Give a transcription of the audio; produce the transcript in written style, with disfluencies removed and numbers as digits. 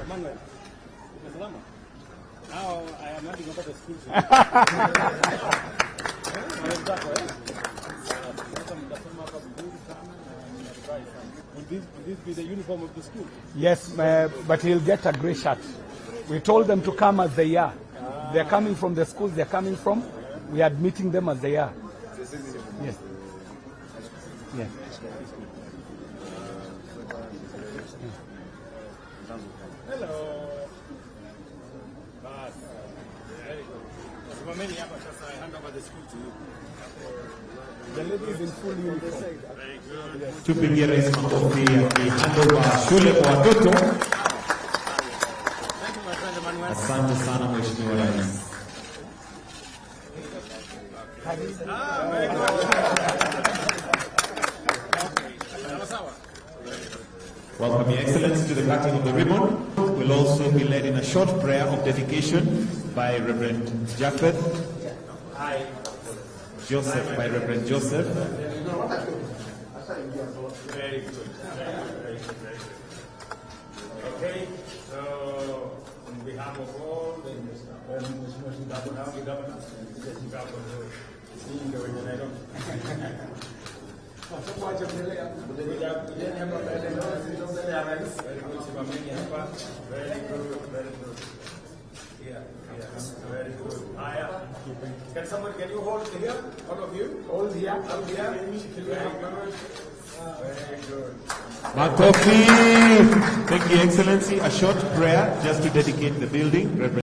Emmanuel. Now I am handing over the school to Will this be the uniform of the school? Yes, but he'll get a grey shirt. We told them to come as they are. They're coming from the schools they're coming from. We are admitting them as they are. Yes. Yes. Hello. I hand over the school to you. The lady is in full uniform. Very good. Tupigie rais makofi akihandover shule kwa watoto. Thank you, my friend Emmanuel. Asante sana mheshimiwa rais. Very good. Welcome, Your Excellency, to the cutting of the ribbon. We'll also be led in a short prayer of dedication by Reverend Japheth. Joseph, by Reverend Joseph. Very good. Very good. Okay, so on behalf of all the very good. Yeah, very good. Can somebody, can you hold here? All of you? Hold here. Hold here. Very good. Very good. Makofi. Thank you, Excellency. A short prayer just to dedicate the building. Reverend